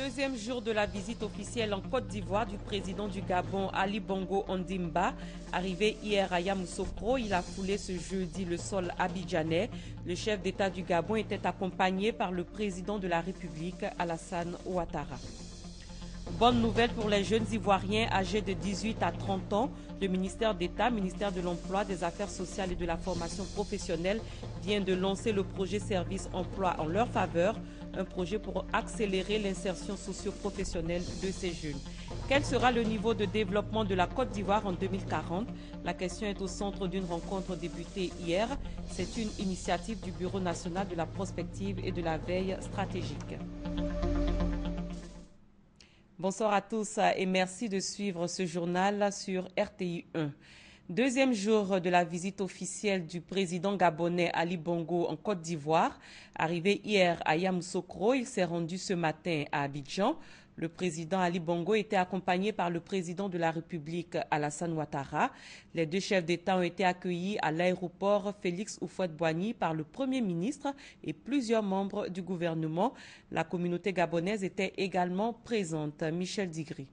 Deuxième jour de la visite officielle en Côte d'Ivoire du président du Gabon, Ali Bongo Ondimba. Arrivé hier à Yamoussoukro, il a foulé ce jeudi le sol abidjanais. Le chef d'État du Gabon était accompagné par le président de la République, Alassane Ouattara. Bonne nouvelle pour les jeunes Ivoiriens âgés de 18 à 30 ans. Le ministère d'État, ministère de l'Emploi, des Affaires sociales et de la formation professionnelle vient de lancer le projet Service Emploi en leur faveur, un projet pour accélérer l'insertion socio-professionnelle de ces jeunes. Quel sera le niveau de développement de la Côte d'Ivoire en 2040? La question est au centre d'une rencontre débutée hier. C'est une initiative du Bureau national de la prospective et de la veille stratégique. Bonsoir à tous et merci de suivre ce journal sur RTI 1. Deuxième jour de la visite officielle du président gabonais Ali Bongo en Côte d'Ivoire. Arrivé hier à Yamoussoukro, il s'est rendu ce matin à Abidjan. Le président Ali Bongo était accompagné par le président de la République Alassane Ouattara. Les deux chefs d'État ont été accueillis à l'aéroport Félix Houphouët-Boigny par le Premier ministre et plusieurs membres du gouvernement. La communauté gabonaise était également présente. Michel Digri.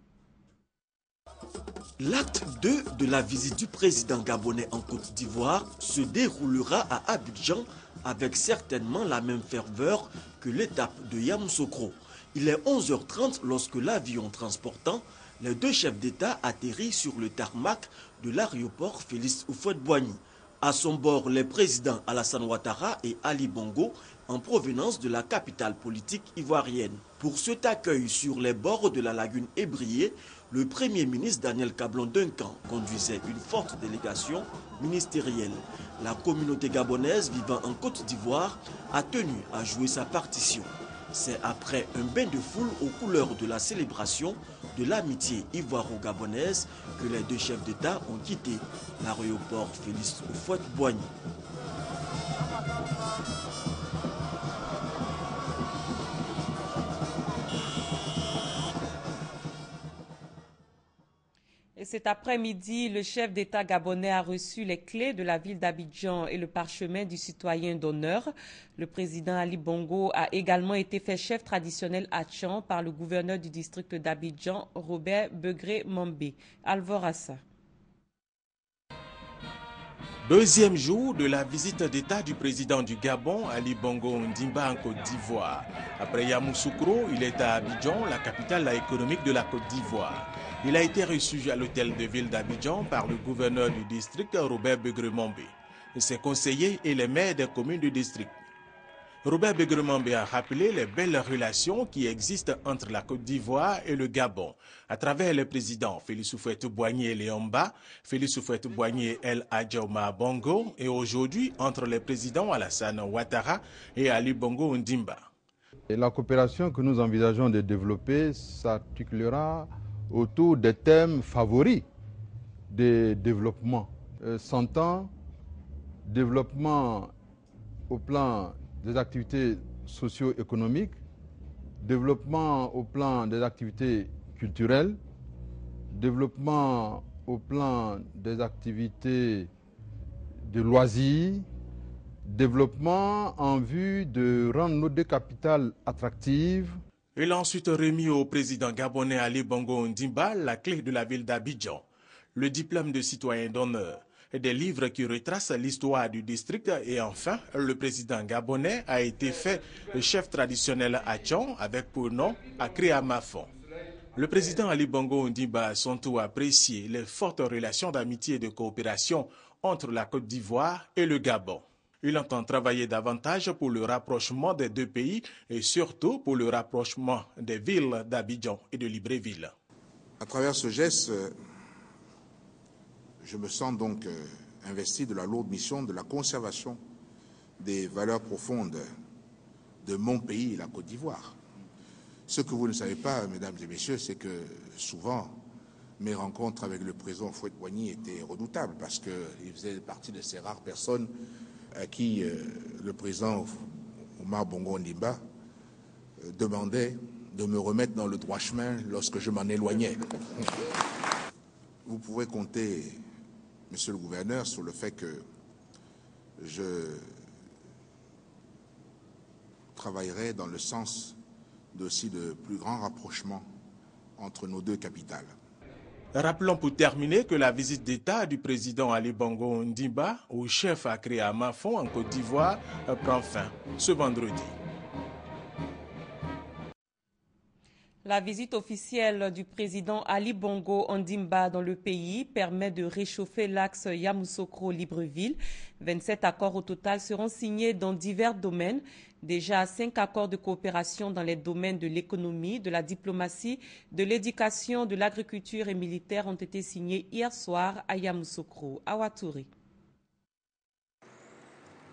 L'acte 2 de la visite du président gabonais en Côte d'Ivoire se déroulera à Abidjan avec certainement la même ferveur que l'étape de Yamoussoukro. Il est 11h30 lorsque l'avion transportant les deux chefs d'État atterrit sur le tarmac de l'aéroport Félix Houphouët-Boigny. À son bord, les présidents Alassane Ouattara et Ali Bongo en provenance de la capitale politique ivoirienne. Pour cet accueil sur les bords de la lagune ébriée, le Premier ministre Daniel Cablon-Duncan conduisait une forte délégation ministérielle. La communauté gabonaise vivant en Côte d'Ivoire a tenu à jouer sa partition. C'est après un bain de foule aux couleurs de la célébration de l'amitié ivoiro-gabonaise que les deux chefs d'État ont quitté l'aéroport Félix Houphouët-Boigny. Et cet après-midi, le chef d'État gabonais a reçu les clés de la ville d'Abidjan et le parchemin du citoyen d'honneur. Le président Ali Bongo a également été fait chef traditionnel à Tchan par le gouverneur du district d'Abidjan, Robert Begré-Mambé. Alvorassa. Deuxième jour de la visite d'État du président du Gabon, Ali Bongo Ondimba en Côte d'Ivoire. Après Yamoussoukro, il est à Abidjan, la capitale économique de la Côte d'Ivoire. Il a été reçu à l'hôtel de ville d'Abidjan par le gouverneur du district, Robert Begré-Mambé, ses conseillers et les maires des communes du district. Robert Begré-Mambé a rappelé les belles relations qui existent entre la Côte d'Ivoire et le Gabon, à travers les présidents Félix Houphouët-Boigny et Léomba, Félix Houphouët-Boigny et El Adjaouma Bongo, et aujourd'hui entre les présidents Alassane Ouattara et Ali Bongo Ondimba. Et la coopération que nous envisageons de développer s'articulera autour des thèmes favoris de développement. S'entend développement au plan des activités socio-économiques, développement au plan des activités culturelles, développement au plan des activités de loisirs, développement en vue de rendre nos deux capitales attractives. Il a ensuite remis au président gabonais Ali Bongo Ondimba la clé de la ville d'Abidjan, le diplôme de citoyen d'honneur, des livres qui retracent l'histoire du district et enfin, le président gabonais a été fait le chef traditionnel à Tchan avec pour nom Akri Amafon. Le président Ali Bongo Ondimba a son tour apprécié les fortes relations d'amitié et de coopération entre la Côte d'Ivoire et le Gabon. Il entend travailler davantage pour le rapprochement des deux pays et surtout pour le rapprochement des villes d'Abidjan et de Libreville. À travers ce geste, je me sens donc investi de la lourde mission de la conservation des valeurs profondes de mon pays, la Côte d'Ivoire. Ce que vous ne savez pas, mesdames et messieurs, c'est que souvent, mes rencontres avec le président Houphouët-Boigny étaient redoutables parce qu'il faisait partie de ces rares personnes à qui le président Omar Bongo Ondimba demandait de me remettre dans le droit chemin lorsque je m'en éloignais. Vous pouvez compter, monsieur le gouverneur, sur le fait que je travaillerai dans le sens aussi de plus grands rapprochements entre nos deux capitales. Rappelons pour terminer que la visite d'État du président Ali Bongo Ondimba au chef Accré à Mafon en Côte d'Ivoire prend fin ce vendredi. La visite officielle du président Ali Bongo Ondimba dans le pays permet de réchauffer l'axe Yamoussoukro-Libreville. 27 accords au total seront signés dans divers domaines. Déjà 5 accords de coopération dans les domaines de l'économie, de la diplomatie, de l'éducation, de l'agriculture et militaire ont été signés hier soir à Yamoussoukro. Awatouri.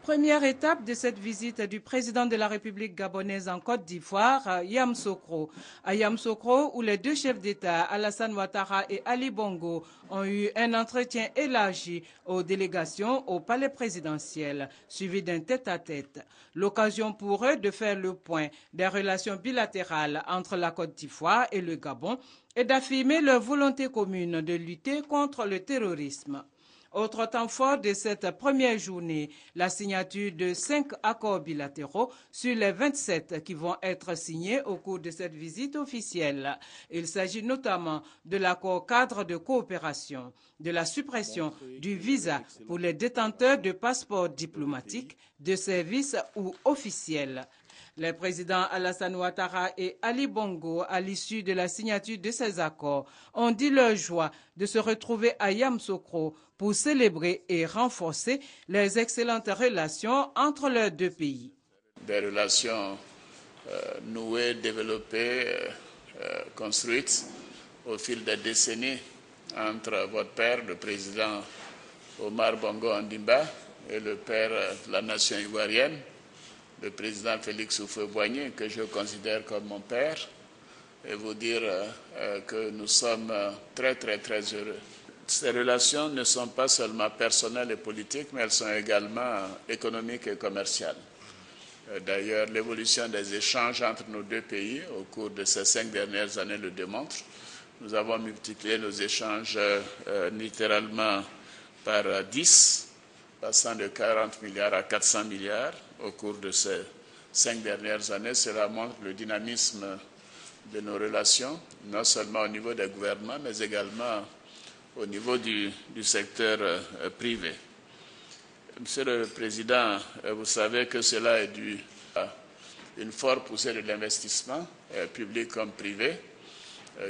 Première étape de cette visite du président de la République gabonaise en Côte d'Ivoire, Yamoussoukro. À Yamoussoukro, où les deux chefs d'État, Alassane Ouattara et Ali Bongo, ont eu un entretien élargi aux délégations au palais présidentiel, suivi d'un tête-à-tête. L'occasion pour eux de faire le point des relations bilatérales entre la Côte d'Ivoire et le Gabon et d'affirmer leur volonté commune de lutter contre le terrorisme. Autre temps fort de cette première journée, la signature de 5 accords bilatéraux sur les 27 qui vont être signés au cours de cette visite officielle. Il s'agit notamment de l'accord cadre de coopération, de la suppression du visa pour les détenteurs de passeports diplomatiques, de services ou officiels. Les présidents Alassane Ouattara et Ali Bongo, à l'issue de la signature de ces accords, ont dit leur joie de se retrouver à Yamoussoukro pour célébrer et renforcer les excellentes relations entre leurs deux pays. Des relations nouées, développées, construites au fil des décennies entre votre père, le président Omar Bongo Ondimba, et le père de la nation ivoirienne, le président Félix Houphouët-Boigny, que je considère comme mon père, et vous dire que nous sommes très heureux. Ces relations ne sont pas seulement personnelles et politiques, mais elles sont également économiques et commerciales. D'ailleurs, l'évolution des échanges entre nos deux pays au cours de ces 5 dernières années le démontre. Nous avons multiplié nos échanges littéralement par 10, passant de 40 milliards à 400 milliards au cours de ces 5 dernières années. Cela montre le dynamisme de nos relations, non seulement au niveau des gouvernements, mais également au niveau du secteur privé. Monsieur le Président, vous savez que cela est dû à une forte poussée de l'investissement, public comme privé,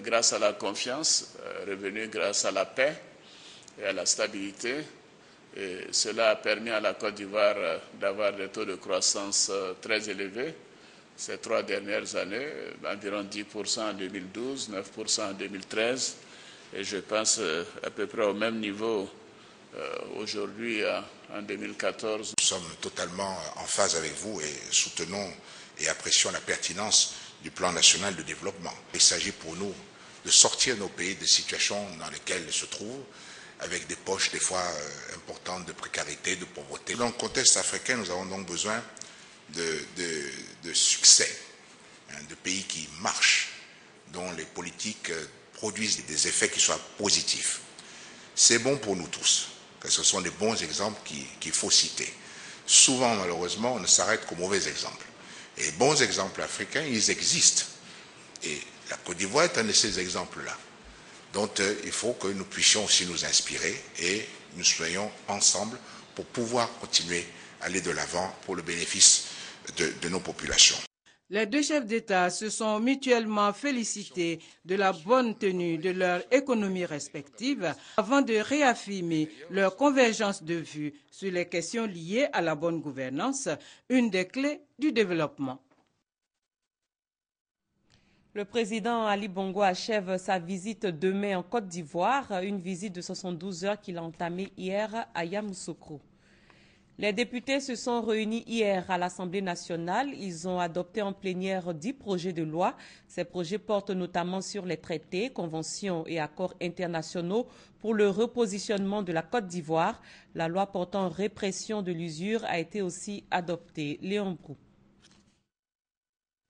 grâce à la confiance revenue grâce à la paix et à la stabilité. Et cela a permis à la Côte d'Ivoire d'avoir des taux de croissance très élevés ces 3 dernières années, environ 10% en 2012, 9% en 2013, et je pense à peu près au même niveau aujourd'hui en 2014. Nous sommes totalement en phase avec vous et soutenons et apprécions la pertinence du plan national de développement. Il s'agit pour nous de sortir nos pays des situations dans lesquelles ils se trouvent, avec des poches des fois importantes de précarité, de pauvreté. Dans le contexte africain, nous avons donc besoin de succès, de pays qui marchent, dont les politiques produisent des effets qui soient positifs. C'est bon pour nous tous, que ce sont des bons exemples qu'il faut citer. Souvent, malheureusement, on ne s'arrête qu'aux mauvais exemples. Et les bons exemples africains, ils existent. Et la Côte d'Ivoire est un de ces exemples-là. Donc, il faut que nous puissions aussi nous inspirer et nous soyons ensemble pour pouvoir continuer à aller de l'avant pour le bénéfice de nos populations. Les deux chefs d'État se sont mutuellement félicités de la bonne tenue de leur économie respective avant de réaffirmer leur convergence de vues sur les questions liées à la bonne gouvernance, une des clés du développement. Le président Ali Bongo achève sa visite demain en Côte d'Ivoire, une visite de 72 heures qu'il a entamée hier à Yamoussoukro. Les députés se sont réunis hier à l'Assemblée nationale. Ils ont adopté en plénière 10 projets de loi. Ces projets portent notamment sur les traités, conventions et accords internationaux pour le repositionnement de la Côte d'Ivoire. La loi portant répression de l'usure a été aussi adoptée. Léon Brou.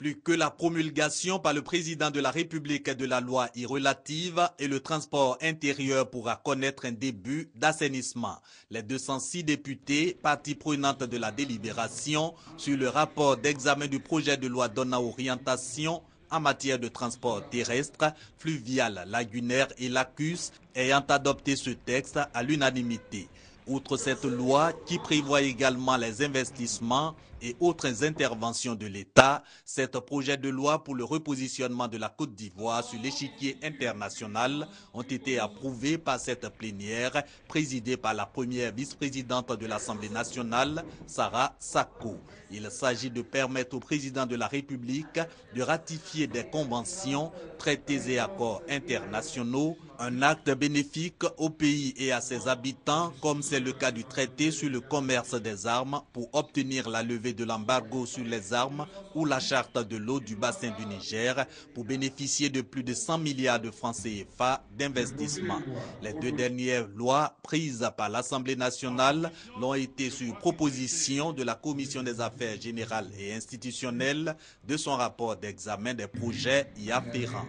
Plus que la promulgation par le président de la République de la loi relative et le transport intérieur pourra connaître un début d'assainissement. Les 206 députés, partie prenante de la délibération sur le rapport d'examen du projet de loi donnant orientation en matière de transport terrestre, fluvial, lagunaire et lacus, ayant adopté ce texte à l'unanimité. Outre cette loi qui prévoit également les investissements et autres interventions de l'État, cet projet de loi pour le repositionnement de la Côte d'Ivoire sur l'échiquier international ont été approuvés par cette plénière présidée par la première vice-présidente de l'Assemblée nationale, Sarah Sako. Il s'agit de permettre au président de la République de ratifier des conventions, traités et accords internationaux, un acte bénéfique au pays et à ses habitants, comme c'est le cas du traité sur le commerce des armes pour obtenir la levée de l'embargo sur les armes ou la charte de l'eau du bassin du Niger pour bénéficier de plus de 100 milliards de francs CFA d'investissement. Les deux dernières lois prises par l'Assemblée nationale l'ont été sur proposition de la Commission des affaires générales et institutionnelles de son rapport d'examen des projets y afférents.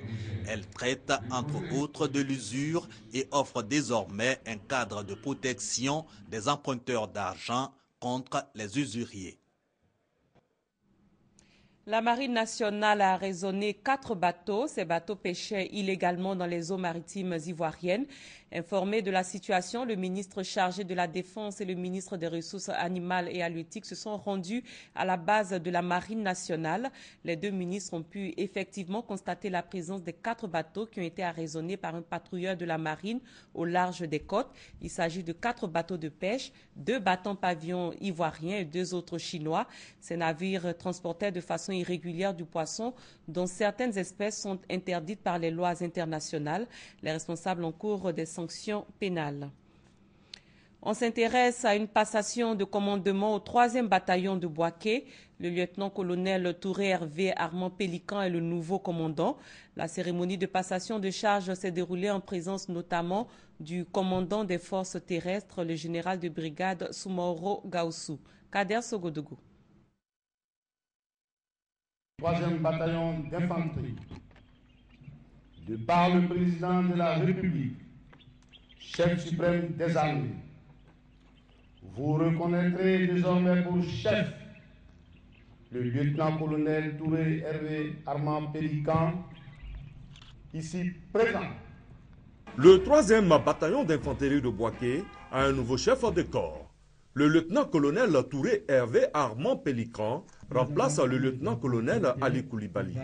Elle traite entre autres de l'usure et offre désormais un cadre de protection des emprunteurs d'argent contre les usuriers. La Marine nationale a raisonné 4 bateaux. Ces bateaux pêchaient illégalement dans les eaux maritimes ivoiriennes. Informés de la situation, le ministre chargé de la Défense et le ministre des Ressources animales et halieutiques se sont rendus à la base de la Marine nationale. Les deux ministres ont pu effectivement constater la présence des 4 bateaux qui ont été arraisonnés par un patrouilleur de la Marine au large des côtes. Il s'agit de 4 bateaux de pêche, 2 bateaux pavillons ivoiriens et 2 autres chinois. Ces navires transportaient de façon irrégulière du poisson dont certaines espèces sont interdites par les lois internationales. Les responsables encourent des sanctions pénales. On s'intéresse à une passation de commandement au 3e bataillon de Bouaké. Le lieutenant-colonel Touré Hervé Armand Pélican est le nouveau commandant. La cérémonie de passation de charge s'est déroulée en présence notamment du commandant des forces terrestres, le général de brigade Soumaoro Gaoussou. Kader Sogodougou. 3e bataillon d'infanterie, de par le président de la République, chef suprême des armées, vous reconnaîtrez désormais pour chef le lieutenant-colonel Touré Hervé Armand Pélican, ici présent. Le 3e bataillon d'infanterie de Bouaké a un nouveau chef de corps. Le lieutenant-colonel Touré Hervé Armand Pélican remplace le lieutenant-colonel Ali Koulibaly.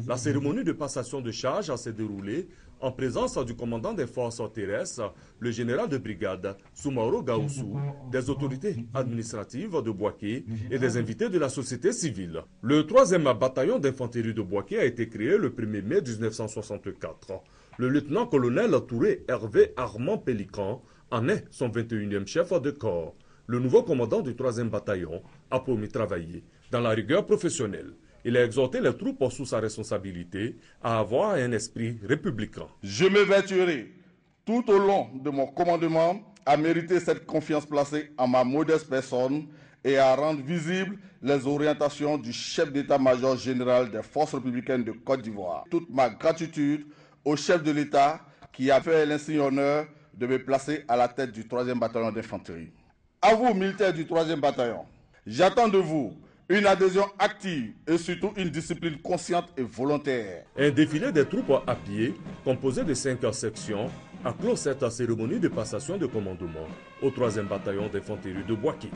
La cérémonie de passation de charge s'est déroulée en présence du commandant des forces terrestres, le général de brigade Soumaoro Gaoussou, des autorités administratives de Bouaké et des invités de la société civile. Le 3e bataillon d'infanterie de Bouaké a été créé le 1er mai 1964. Le lieutenant-colonel Touré Hervé Armand Pélican en est son 21e chef de corps. Le nouveau commandant du 3e bataillon a promis travailler dans la rigueur professionnelle. Il a exhorté les troupes sous sa responsabilité à avoir un esprit républicain. Je m'évertuerai tout au long de mon commandement à mériter cette confiance placée en ma modeste personne et à rendre visibles les orientations du chef d'état-major général des forces républicaines de Côte d'Ivoire. Toute ma gratitude au chef de l'État qui a fait l'insigne honneur de me placer à la tête du 3e bataillon d'infanterie. À vous, militaires du 3e bataillon, j'attends de vous une adhésion active et surtout une discipline consciente et volontaire. Un défilé des troupes à pied, composé de 5 sections, a clos cette cérémonie de passation de commandement au 3e bataillon d'infanterie de Bouaké.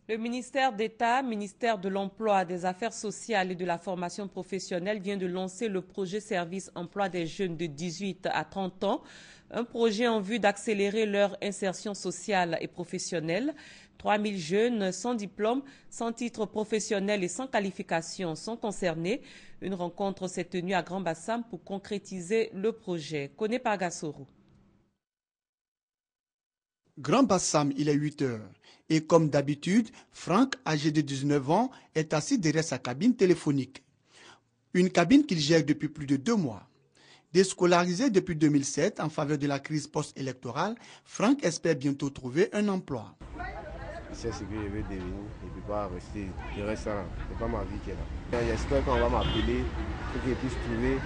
Le ministère d'État, ministère de l'Emploi, des Affaires sociales et de la formation professionnelle vient de lancer le projet Service Emploi des jeunes de 18 à 30 ans, un projet en vue d'accélérer leur insertion sociale et professionnelle. 3000 jeunes sans diplôme, sans titre professionnel et sans qualification sont concernés. Une rencontre s'est tenue à Grand Bassam pour concrétiser le projet. Koné Pagassoro. Grand Bassam, il est 8 heures. Et comme d'habitude, Franck, âgé de 19 ans, est assis derrière sa cabine téléphonique. Une cabine qu'il gère depuis plus de 2 mois. Déscolarisé depuis 2007 en faveur de la crise post-électorale, Franck espère bientôt trouver un emploi. c'est ce que je veux devenir. Je ne peux pas rester. Je reste là. Ce n'est pas ma vie qui est là. J'espère qu'on va m'appeler pour que je puisse trouver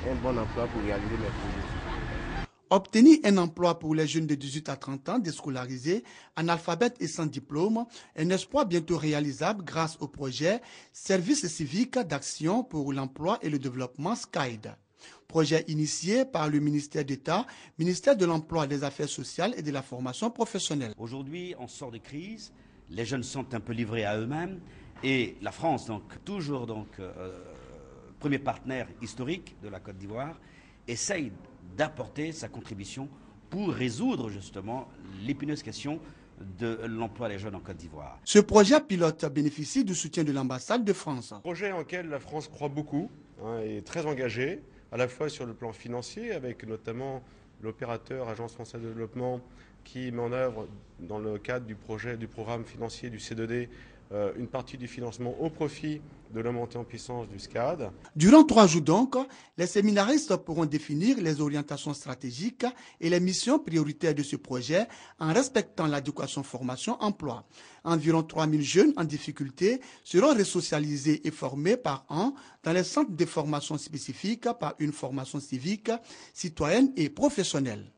un bon emploi pour réaliser mes projets. Obtenir un emploi pour les jeunes de 18 à 30 ans déscolarisés, analphabètes et sans diplôme, un espoir bientôt réalisable grâce au projet Service civique d'action pour l'emploi et le développement SCAID. Projet initié par le ministère d'État, ministère de l'Emploi, des Affaires sociales et de la formation professionnelle. Aujourd'hui, on sort de crise, les jeunes sont un peu livrés à eux-mêmes et la France, donc toujours premier partenaire historique de la Côte d'Ivoire, essaye d'apporter sa contribution pour résoudre justement l'épineuse question de l'emploi des jeunes en Côte d'Ivoire. Ce projet pilote bénéficie du soutien de l'ambassade de France. Un projet en lequel la France croit beaucoup et est très engagée, à la fois sur le plan financier, avec notamment l'opérateur Agence française de développement qui met en œuvre, dans le cadre du programme financier du C2D, une partie du financement au profit de la montée en puissance du SCAD. Durant 3 jours donc, les séminaristes pourront définir les orientations stratégiques et les missions prioritaires de ce projet en respectant l'adéquation formation-emploi. Environ 3000 jeunes en difficulté seront resocialisés et formés par an dans les centres de formation spécifiques par une formation civique, citoyenne et professionnelle.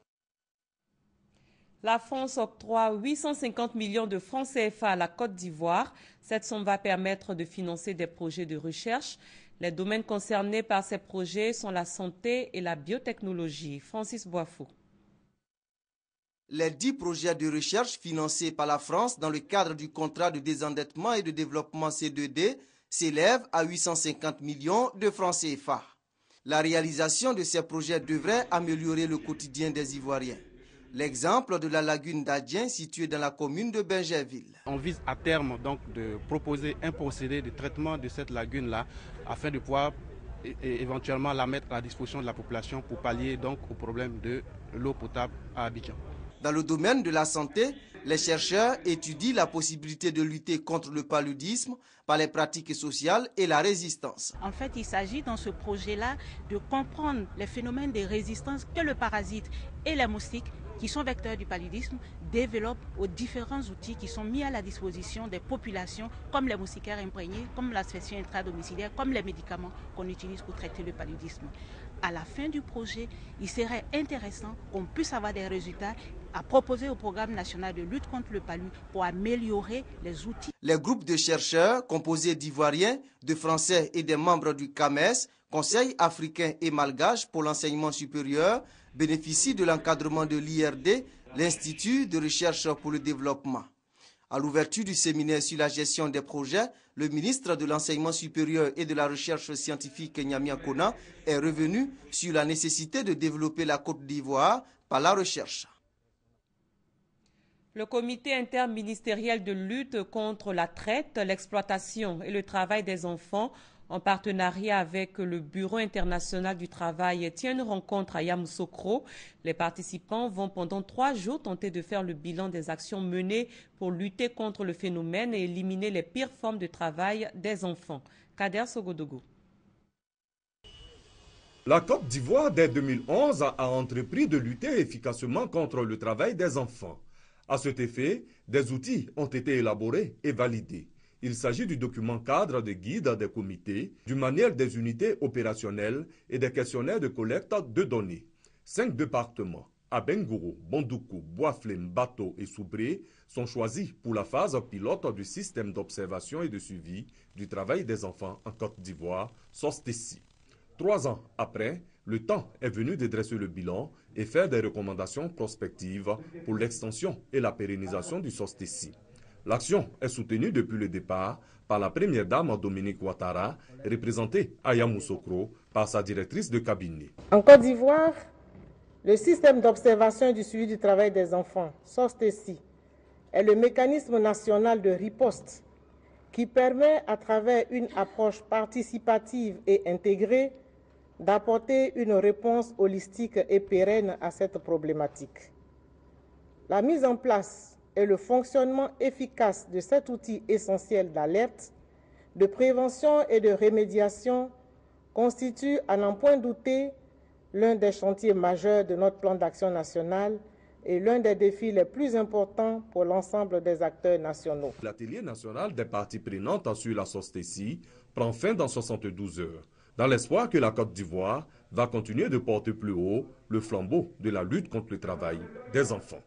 La France octroie 850 millions de francs CFA à la Côte d'Ivoire. Cette somme va permettre de financer des projets de recherche. Les domaines concernés par ces projets sont la santé et la biotechnologie. Francis Boifou. Les 10 projets de recherche financés par la France dans le cadre du contrat de désendettement et de développement C2D s'élèvent à 850 millions de francs CFA. La réalisation de ces projets devrait améliorer le quotidien des Ivoiriens. L'exemple de la lagune d'Adjien située dans la commune de Benjerville. On vise à terme donc de proposer un procédé de traitement de cette lagune-là afin de pouvoir éventuellement la mettre à la disposition de la population pour pallier donc au problème de l'eau potable à Abidjan. Dans le domaine de la santé, les chercheurs étudient la possibilité de lutter contre le paludisme par les pratiques sociales et la résistance. En fait, il s'agit dans ce projet-là de comprendre les phénomènes de résistance que le parasite et les moustiques, qui sont vecteurs du paludisme, développent aux différents outils qui sont mis à la disposition des populations, comme les moustiquaires imprégnés, comme l'asphyxie intradomiciliaire, comme les médicaments qu'on utilise pour traiter le paludisme. À la fin du projet, il serait intéressant qu'on puisse avoir des résultats à proposer au programme national de lutte contre le palu pour améliorer les outils. Les groupes de chercheurs, composés d'Ivoiriens, de Français et des membres du CAMES, Conseil africain et malgache pour l'enseignement supérieur, bénéficient de l'encadrement de l'IRD, l'Institut de recherche pour le développement. À l'ouverture du séminaire sur la gestion des projets, le ministre de l'Enseignement supérieur et de la recherche scientifique Nyamia Kona est revenu sur la nécessité de développer la Côte d'Ivoire par la recherche. Le comité interministériel de lutte contre la traite, l'exploitation et le travail des enfants, en partenariat avec le Bureau international du travail, tient une rencontre à Yamoussoukro. Les participants vont pendant 3 jours tenter de faire le bilan des actions menées pour lutter contre le phénomène et éliminer les pires formes de travail des enfants. Kader Sogodogo. La Côte d'Ivoire, dès 2011, a entrepris de lutter efficacement contre le travail des enfants. À cet effet, des outils ont été élaborés et validés. Il s'agit du document cadre de guide des comités, du manuel des unités opérationnelles et des questionnaires de collecte de données. 5 départements, Abengourou, Bondoukou, Boaflem, Bato et Soubré, sont choisis pour la phase pilote du système d'observation et de suivi du travail des enfants en Côte d'Ivoire, SOSTECI. 3 ans après, le temps est venu de dresser le bilan et faire des recommandations prospectives pour l'extension et la pérennisation du SOSTECI. L'action est soutenue depuis le départ par la première dame Dominique Ouattara, représentée à Yamoussoukro par sa directrice de cabinet. En Côte d'Ivoire, le système d'observation et du suivi du travail des enfants, SOSTECI, est le mécanisme national de riposte qui permet, à travers une approche participative et intégrée, d'apporter une réponse holistique et pérenne à cette problématique. La mise en place et le fonctionnement efficace de cet outil essentiel d'alerte, de prévention et de rémédiation constitue, à n'en point douter, l'un des chantiers majeurs de notre plan d'action national est l'un des défis les plus importants pour l'ensemble des acteurs nationaux. L'atelier national des parties prenantes sur la SOSTECI prend fin dans 72 heures, dans l'espoir que la Côte d'Ivoire va continuer de porter plus haut le flambeau de la lutte contre le travail des enfants.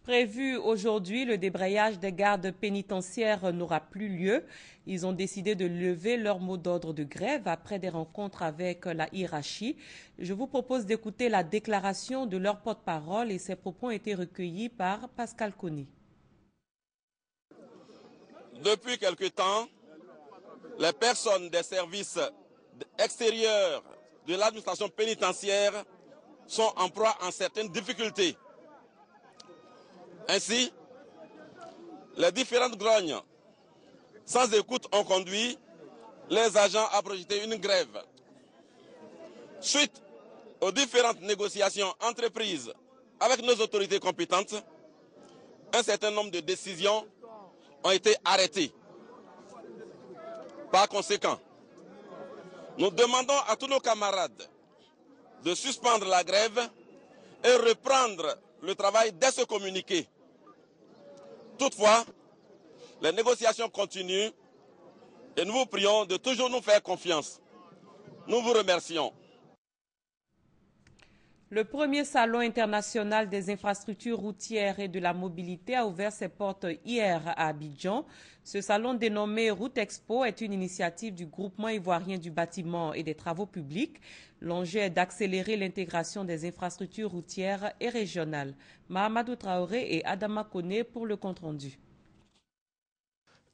Prévu aujourd'hui, le débrayage des gardes pénitentiaires n'aura plus lieu. Ils ont décidé de lever leur mot d'ordre de grève après des rencontres avec la hiérarchie. Je vous propose d'écouter la déclaration de leur porte-parole et ces propos ont été recueillis par Pascal Kony. Depuis quelque temps, les personnes des services extérieurs de l'administration pénitentiaire sont en proie à certaines difficultés. Ainsi, les différentes grognes sans écoute ont conduit les agents à projeter une grève. Suite aux différentes négociations entreprises avec nos autorités compétentes, un certain nombre de décisions ont été arrêtées. Par conséquent, nous demandons à tous nos camarades de suspendre la grève et reprendre le travail dès ce communiqué. Toutefois, les négociations continuent et nous vous prions de toujours nous faire confiance. Nous vous remercions. Le premier salon international des infrastructures routières et de la mobilité a ouvert ses portes hier à Abidjan. Ce salon dénommé Route Expo est une initiative du groupement ivoirien du bâtiment et des travaux publics. L'enjeu est d'accélérer l'intégration des infrastructures routières et régionales. Mahamadou Traoré et Adama Kone pour le compte-rendu.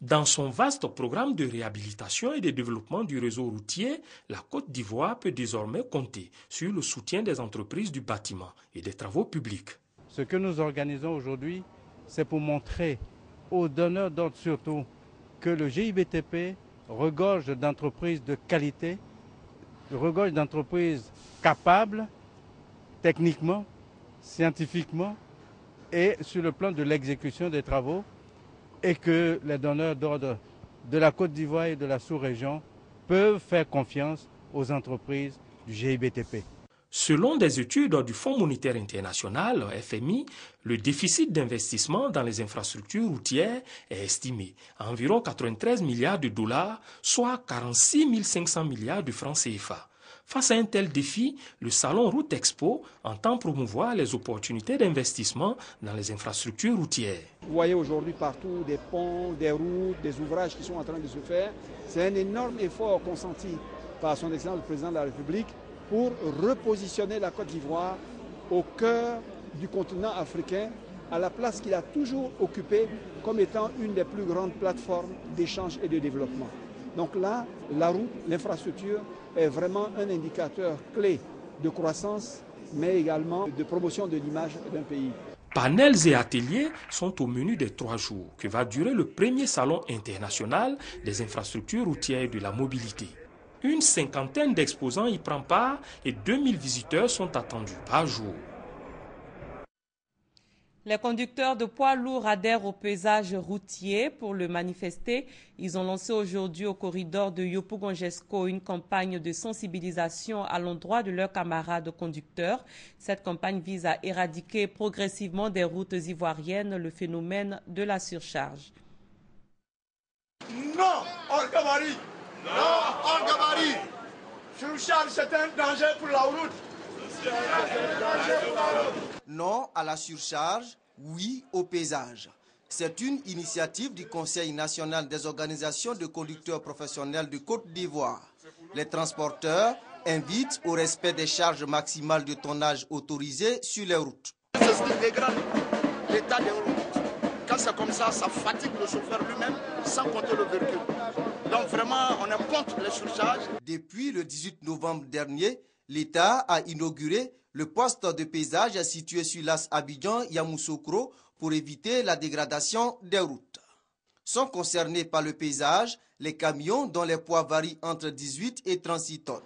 Dans son vaste programme de réhabilitation et de développement du réseau routier, la Côte d'Ivoire peut désormais compter sur le soutien des entreprises du bâtiment et des travaux publics. Ce que nous organisons aujourd'hui, c'est pour montrer aux donneurs d'ordre surtout que le GIBTP regorge d'entreprises de qualité, regorge d'entreprises capables techniquement, scientifiquement et sur le plan de l'exécution des travaux, et que les donneurs d'ordre de la Côte d'Ivoire et de la sous-région peuvent faire confiance aux entreprises du GIBTP. Selon des études du Fonds monétaire international, FMI, le déficit d'investissement dans les infrastructures routières est estimé à environ 93 milliards de dollars, soit 46 500 milliards de francs CFA. Face à un tel défi, le salon Route Expo entend promouvoir les opportunités d'investissement dans les infrastructures routières. Vous voyez aujourd'hui partout des ponts, des routes, des ouvrages qui sont en train de se faire. C'est un énorme effort consenti par son Excellence le Président de la République pour repositionner la Côte d'Ivoire au cœur du continent africain, à la place qu'il a toujours occupée comme étant une des plus grandes plateformes d'échange et de développement. Donc là, la route, l'infrastructure est vraiment un indicateur clé de croissance, mais également de promotion de l'image d'un pays. Panels et ateliers sont au menu des 3 jours que va durer le premier salon international des infrastructures routières et de la mobilité. Une cinquantaine d'exposants y prend part et 2000 visiteurs sont attendus par jour. Les conducteurs de poids lourds adhèrent au pesage routier. Pour le manifester, ils ont lancé aujourd'hui au corridor de Yopougonjesco une campagne de sensibilisation à l'endroit de leurs camarades conducteurs. Cette campagne vise à éradiquer progressivement des routes ivoiriennes le phénomène de la surcharge. Non, hors gabarit! Non, hors gabarit! Surcharge, c'est un danger pour la route! Non à la surcharge, oui au pesage. C'est une initiative du Conseil national des organisations de conducteurs professionnels de Côte d'Ivoire. Les transporteurs invitent au respect des charges maximales de tonnage autorisées sur les routes. C'est ce qui dégrade l'état des routes. Quand c'est comme ça, ça fatigue le chauffeur lui-même sans compter le véhicule. Donc vraiment, on est contre les surcharges. Depuis le 18 novembre dernier, l'État a inauguré le poste de pesage situé sur l'as Abidjan-Yamoussoukro pour éviter la dégradation des routes. Sont concernés par le pesage les camions dont les poids varient entre 18 et 36 tonnes.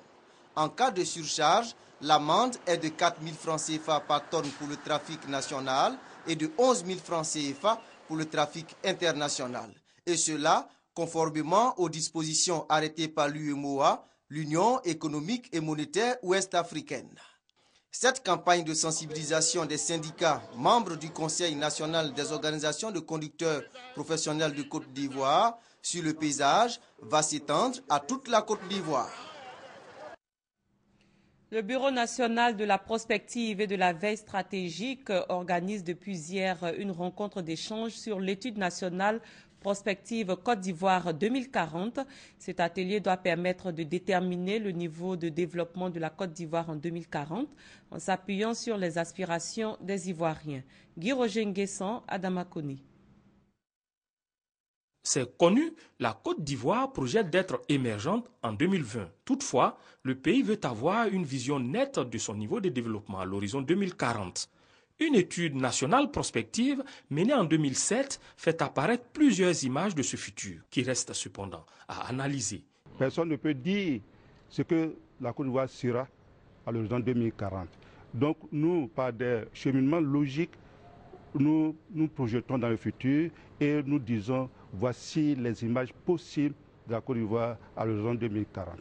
En cas de surcharge, l'amende est de 4 000 francs CFA par tonne pour le trafic national et de 11 000 francs CFA pour le trafic international. Et cela conformément aux dispositions arrêtées par l'UEMOA, l'Union économique et monétaire ouest-africaine. Cette campagne de sensibilisation des syndicats, membres du Conseil national des organisations de conducteurs professionnels de Côte d'Ivoire, sur le paysage, va s'étendre à toute la Côte d'Ivoire. Le Bureau national de la prospective et de la veille stratégique organise depuis hier une rencontre d'échange sur l'étude nationale prospective Côte d'Ivoire 2040. Cet atelier doit permettre de déterminer le niveau de développement de la Côte d'Ivoire en 2040 en s'appuyant sur les aspirations des Ivoiriens. Guy Roger Nguessan, Adamakoni. C'est connu, la Côte d'Ivoire projette d'être émergente en 2020. Toutefois, le pays veut avoir une vision nette de son niveau de développement à l'horizon 2040. Une étude nationale prospective menée en 2007 fait apparaître plusieurs images de ce futur, qui restent cependant à analyser. Personne ne peut dire ce que la Côte d'Ivoire sera à l'horizon 2040. Donc nous, par des cheminements logiques, nous projetons dans le futur et nous disons voici les images possibles de la Côte d'Ivoire à l'horizon 2040.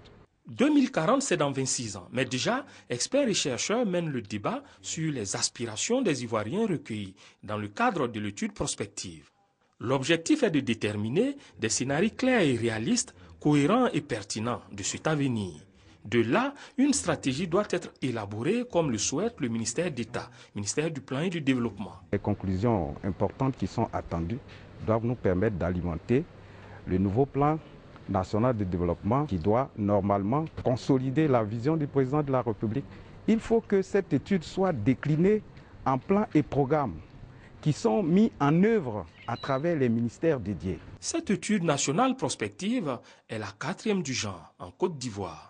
2040, c'est dans 26 ans. Mais déjà, experts et chercheurs mènent le débat sur les aspirations des Ivoiriens recueillis dans le cadre de l'étude prospective. L'objectif est de déterminer des scénarios clairs et réalistes, cohérents et pertinents de cet avenir. De là, une stratégie doit être élaborée comme le souhaite le ministère d'État, ministère du Plan et du Développement. Les conclusions importantes qui sont attendues doivent nous permettre d'alimenter le nouveau plan national de développement qui doit normalement consolider la vision du président de la République. Il faut que cette étude soit déclinée en plans et programmes qui sont mis en œuvre à travers les ministères dédiés. Cette étude nationale prospective est la 4e du genre en Côte d'Ivoire.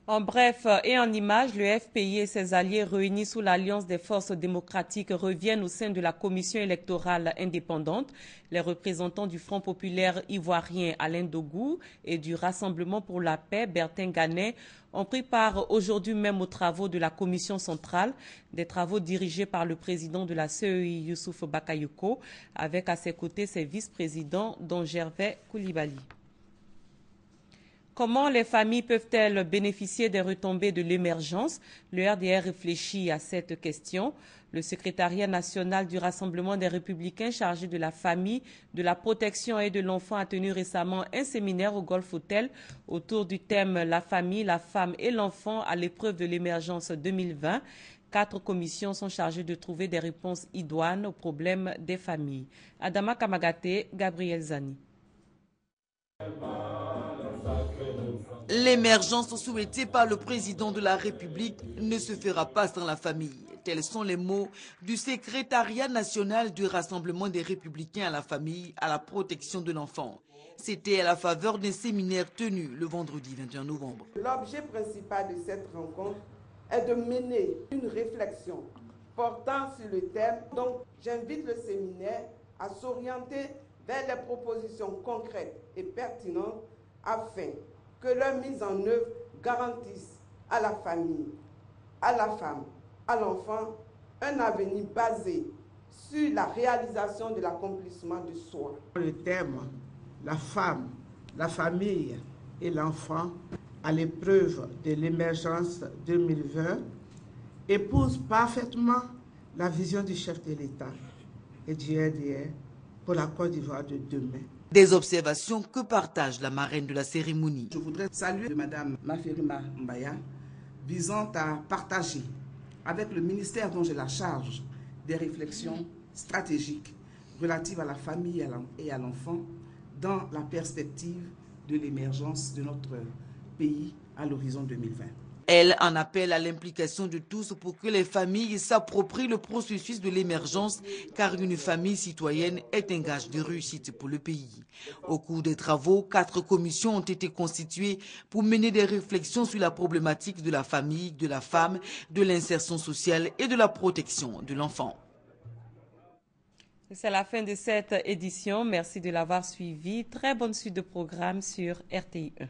En bref et en images, le FPI et ses alliés réunis sous l'Alliance des forces démocratiques reviennent au sein de la commission électorale indépendante. Les représentants du Front populaire ivoirien Alain Dogou et du Rassemblement pour la paix Bertin Ganet ont pris part aujourd'hui même aux travaux de la commission centrale, des travaux dirigés par le président de la CEI Youssouf Bakayoko, avec à ses côtés ses vice-présidents dont Gervais Koulibaly. Comment les familles peuvent-elles bénéficier des retombées de l'émergence? Le RDR réfléchit à cette question. Le secrétariat national du Rassemblement des Républicains chargé de la famille, de la protection et de l'enfant a tenu récemment un séminaire au Golf Hotel autour du thème « La famille, la femme et l'enfant à l'épreuve de l'émergence 2020 ». 4 commissions sont chargées de trouver des réponses idoines aux problèmes des familles. Adama Kamagate, Gabriel Zani. L'émergence souhaitée par le président de la République ne se fera pas sans la famille. Tels sont les mots du secrétariat national du Rassemblement des Républicains à la famille, à la protection de l'enfant. C'était à la faveur d'un séminaire tenu le vendredi 21 novembre. L'objet principal de cette rencontre est de mener une réflexion portant sur le thème. Donc, j'invite le séminaire à s'orienter vers des propositions concrètes et pertinentes afin que leur mise en œuvre garantisse à la famille, à la femme, à l'enfant, un avenir basé sur la réalisation de l'accomplissement de soi. Le thème « La femme, la famille et l'enfant à l'épreuve de l'émergence 2020 » épouse parfaitement la vision du chef de l'État et du RDR pour la Côte d'Ivoire de demain. Des observations que partage la marraine de la cérémonie. Je voudrais saluer Mme Mafirima Mbaya, visant à partager avec le ministère dont j'ai la charge des réflexions stratégiques relatives à la famille et à l'enfant dans la perspective de l'émergence de notre pays à l'horizon 2020. Elle en appelle à l'implication de tous pour que les familles s'approprient le processus de l'émergence, car une famille citoyenne est un gage de réussite pour le pays. Au cours des travaux, 4 commissions ont été constituées pour mener des réflexions sur la problématique de la famille, de la femme, de l'insertion sociale et de la protection de l'enfant. C'est la fin de cette édition. Merci de l'avoir suivi. Très bonne suite de programme sur RTI1.